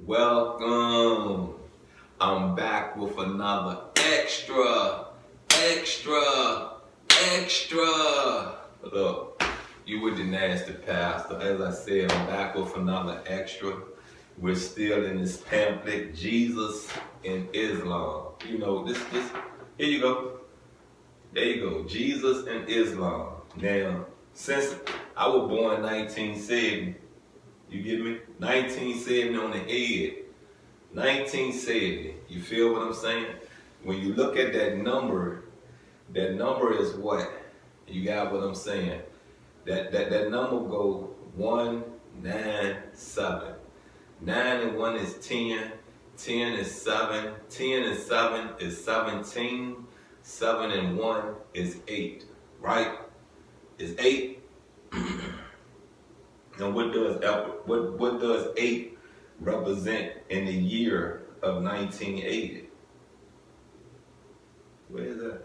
Welcome. I'm back with another extra. Look, you with the nasty pastor. As I said, I'm back with another extra. We're still in this pamphlet, Jesus and Islam. You know, this, here you go. There you go, Jesus and Islam. Now, since I was born in 1970, you get me? 1970 on the head. 1970. You feel what I'm saying? When you look at that number is what? You got what I'm saying? That number go 197. 9 and 1 is 10. 10 is 7. 10 and 7 is 17. 7 and 1 is 8. Right? Is 8. And what does 8 represent in the year of 1980? Where is that?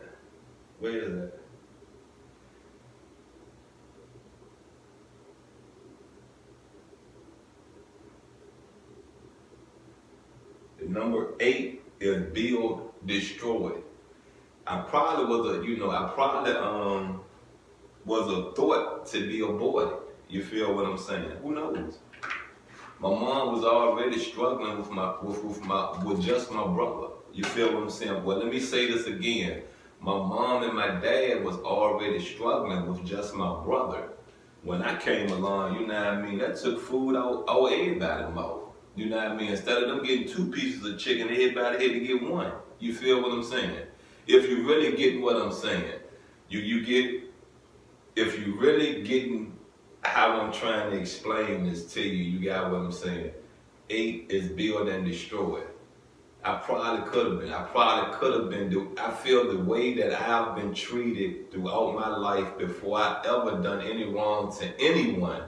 The number 8 is build, destroy. I probably was a thought to be aborted. You feel what I'm saying? Who knows? My mom was already struggling with just my brother. You feel what I'm saying? Well, let me say this again. My mom and my dad was already struggling with just my brother. When I came along, you know what I mean, that took food out everybody's mouth. You know what I mean? Instead of them getting 2 pieces of chicken, everybody had to get 1. You feel what I'm saying? If you really getting what I'm saying, if you really getting how I'm trying to explain this to you, you got what I'm saying. 8 is build and destroy. I probably could have been. I feel the way that I've been treated throughout my life before I ever done any wrong to anyone.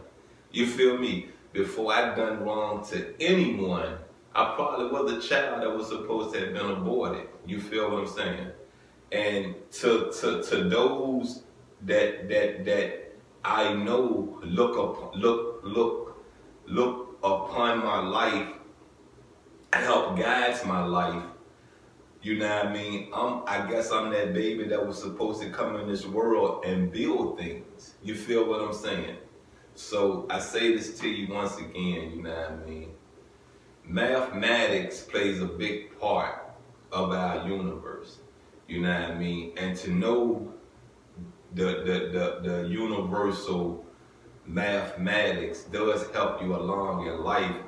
You feel me? Before I done wrong to anyone, I probably was a child that was supposed to have been aborted. You feel what I'm saying? And to those that I know look upon my life, help guides my life. You know what I mean? I guess I'm that baby that was supposed to come in this world and build things. You feel what I'm saying? So I say this to you once again, you know what I mean? Mathematics plays a big part of our universe. You know what I mean? And to know the universal mathematics does help you along in life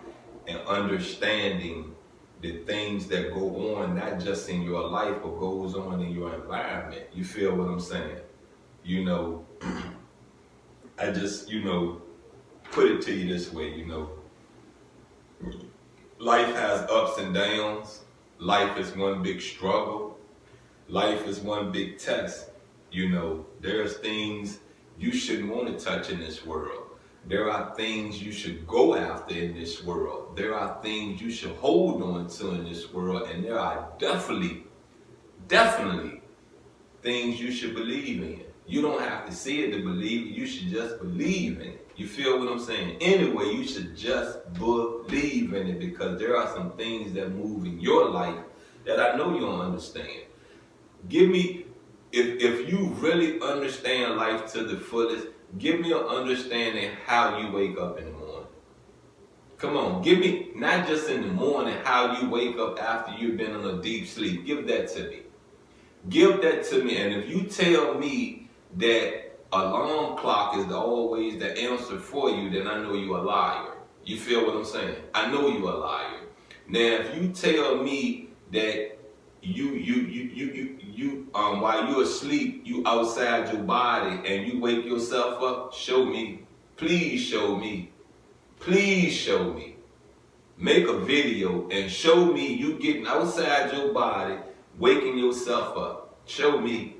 and understanding the things that go on, not just in your life, but goes on in your environment. You feel what I'm saying? You know, I just, put it to you this way, life has ups and downs. Life is one big struggle. Life is one big test. There's things you shouldn't want to touch in this world. There are things you should go after in this world. There are things you should hold on to in this world. And there are definitely things you should believe in. You don't have to see it to believe it. You should just believe in it. You feel what I'm saying? Anyway, you should just believe in it, because there are some things that move in your life that I know you don't understand. Give me, if you really understand life to the fullest, give me an understanding how you wake up in the morning. Come on, give me, not just in the morning, how you wake up after you've been in a deep sleep. Give that to me. Give that to me. And if you tell me that alarm clock is always the answer for you, then I know you're a liar. You feel what I'm saying? I know you're a liar. Now, if you tell me that you while you're asleep, you outside your body and you wake yourself up, show me. Please show me. Please show me. Make a video and show me you getting outside your body, waking yourself up. Show me.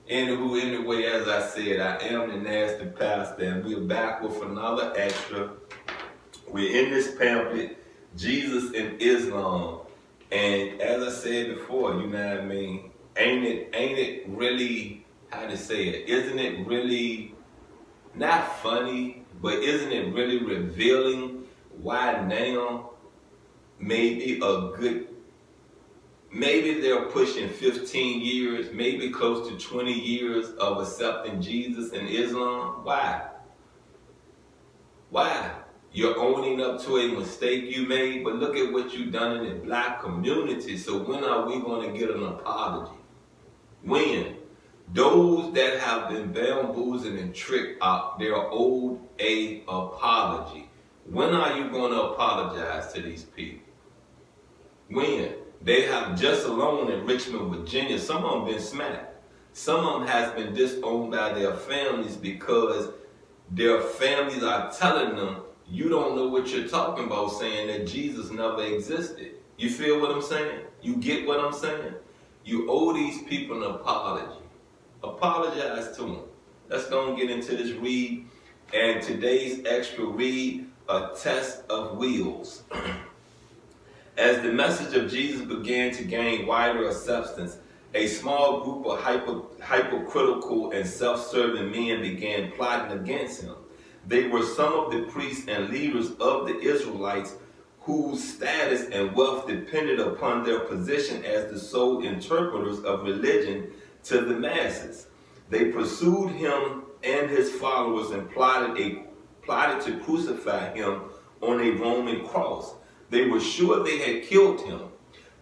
Anyway, as I said, I am the nasty pastor, and we're back with another extra. We're in this pamphlet, Jesus and Islam. And as I said before, you know what I mean? Ain't it really, how to say it? Isn't it really not funny, but isn't it really revealing why now maybe maybe they're pushing 15 years, maybe close to 20 years of accepting Jesus and Islam. Why? Why? You're owning up to a mistake you made, but look at what you've done in the black community. So when are we going to get an apology? When? Those that have been bamboozled and tricked out, they're owed a apology. When are you going to apologize to these people? When? They have just alone in Richmond, Virginia, some of them been smacked. Some of them has been disowned by their families because their families are telling them, you don't know what you're talking about, saying that Jesus never existed. You feel what I'm saying? You get what I'm saying? You owe these people an apology. Apologize to them. Let's go and get into this read. And today's extra read, a test of wills. As the message of Jesus began to gain wider acceptance, a small group of hypocritical and self-serving men began plotting against him. They were some of the priests and leaders of the Israelites whose status and wealth depended upon their position as the sole interpreters of religion to the masses. They pursued him and his followers and plotted to crucify him on a Roman cross. They were sure they had killed him,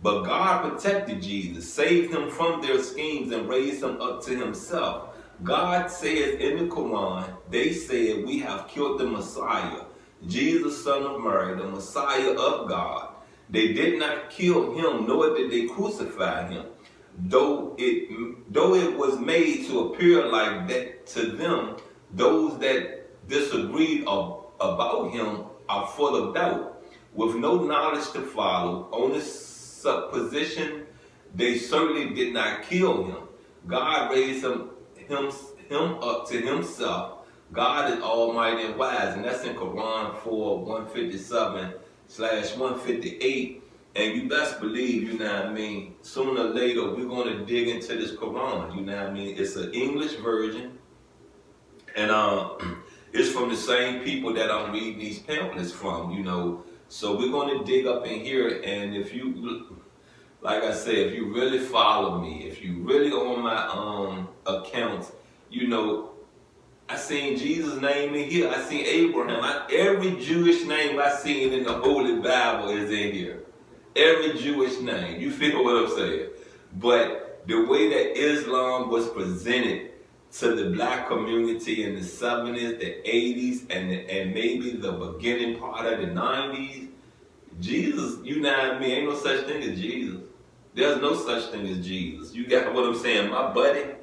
but God protected Jesus, saved him from their schemes, and raised him up to himself. God says in the Quran, they said, we have killed the Messiah, Jesus, son of Mary, the Messiah of God. They did not kill him, nor did they crucify him. Though it was made to appear like that to them, those that disagreed about him are full of doubt. With no knowledge to follow, on this supposition, they certainly did not kill him. God raised him up to himself. God is almighty and wise, and that's in Quran 4:157/158. And you best believe, you know what I mean, sooner or later we're going to dig into this Quran, you know what I mean. It's an English version, and it's from the same people that I'm reading these pamphlets from, you know. So we're going to dig up in here, and if you, like I said, if you really follow me, if you really on my accounts, you know, I seen Jesus' name in here. I seen Abraham. Every Jewish name I seen in the Holy Bible is in here. Every Jewish name. You feel what I'm saying? But the way that Islam was presented to the black community in the 70s, the 80s, and maybe the beginning part of the 90s, Jesus, you know what I mean, ain't no such thing as Jesus. There's no such thing as Jesus. You got what I'm saying? My buddy,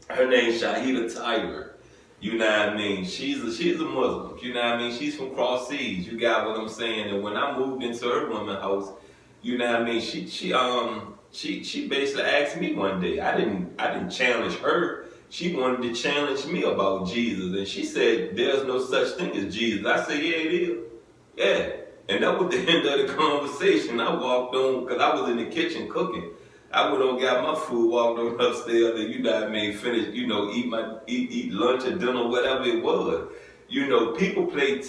her name's Shahida Tiger. You know what I mean? She's a Muslim. You know what I mean? She's from Cross Seas. You got what I'm saying? And when I moved into her woman's house, you know what I mean? She basically asked me one day. I didn't challenge her. She wanted to challenge me about Jesus, and she said, "There's no such thing as Jesus." I said, "Yeah, it is." Yeah, and that was the end of the conversation. I walked on because I was in the kitchen cooking. I went on, got my food, walked on upstairs, and you know what I mean, finished, you know, eat lunch or dinner, whatever it was. You know, people play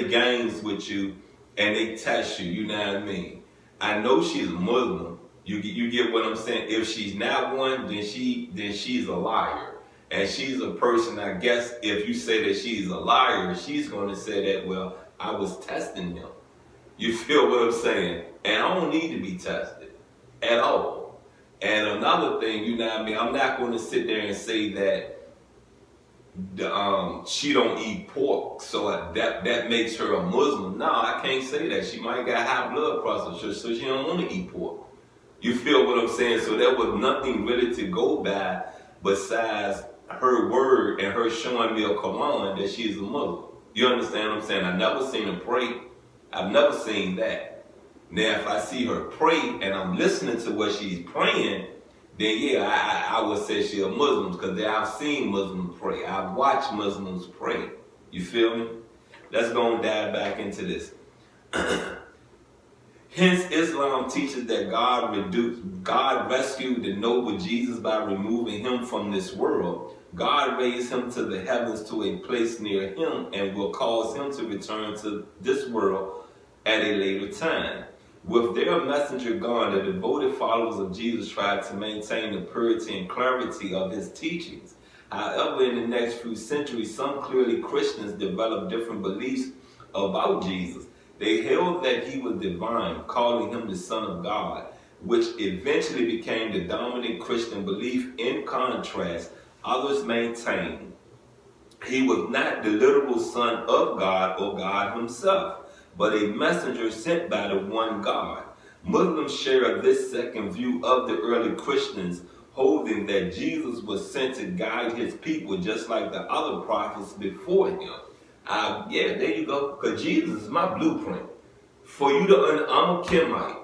games with you, and they test you. You know what I mean? I know she's a Muslim. You get what I'm saying? If she's not one, then she's a liar, and she's a person. I guess if you say that she's a liar, she's going to say that, well, I was testing them. You feel what I'm saying? And I don't need to be tested at all. And another thing, you know what I mean, I'm not going to sit there and say that she don't eat pork, so that makes her a Muslim. No, I can't say that. She might got high blood pressure, so she don't want to eat pork. You feel what I'm saying? So there was nothing really to go by besides her word and her showing me a Quran that she's a Muslim. You understand what I'm saying? I've never seen her pray. I've never seen that. Now, if I see her pray and I'm listening to what she's praying, then yeah, I would say she's a Muslim, because I've seen Muslims pray. I've watched Muslims pray. You feel me? Let's go and dive back into this. Hence, Islam teaches that God rescued the noble Jesus by removing him from this world. God raised him to the heavens to a place near him and will cause him to return to this world at a later time. With their messenger gone, the devoted followers of Jesus tried to maintain the purity and clarity of his teachings. However, in the next few centuries, some clearly Christians developed different beliefs about Jesus. They held that he was divine, calling him the Son of God, which eventually became the dominant Christian belief. In contrast, others maintained he was not the literal Son of God or God himself, but a messenger sent by the one God. Muslims share this second view of the early Christians, holding that Jesus was sent to guide his people just like the other prophets before him. Yeah, there you go. Because Jesus is my blueprint. For you to I'm a Kimite,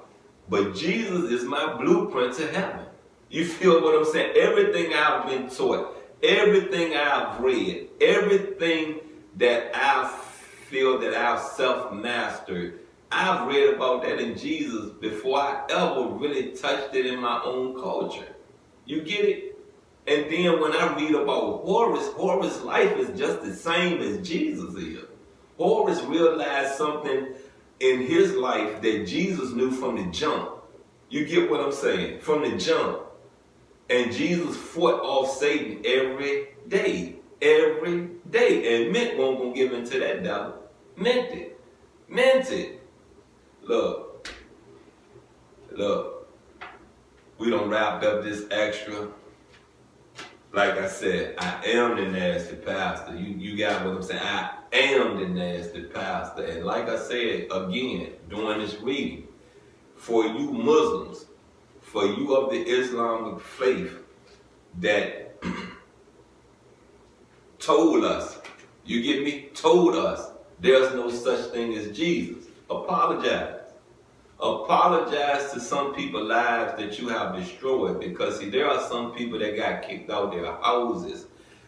but Jesus is my blueprint to heaven. You feel what I'm saying? Everything I've been taught, everything I've read, everything that I feel that I've self-mastered, I've read about that in Jesus before I ever really touched it in my own culture. You get it? And then when I read about Horus' life is just the same as Jesus is. Horus realized something in his life that Jesus knew from the jump. You get what I'm saying? From the jump. And Jesus fought off Satan every day. Every day. And meant won't gonna give in to that devil. Meant it. Meant it. Look. We done wrapped up this extra. Like I said, I am the nasty pastor. You got what I'm saying? I am the nasty pastor. And like I said, again, during this reading, for you Muslims, for you of the Islamic faith that told us, you get me? Told us there's no such thing as Jesus. Apologize. Apologize to some people's lives that you have destroyed, because see, there are some people that got kicked out their houses.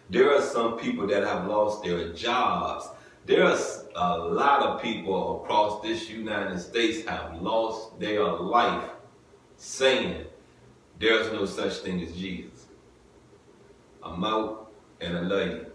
There are some people that have lost their jobs. There's a lot of people across this United States have lost their life saying there's no such thing as Jesus. I'm out, and I love you.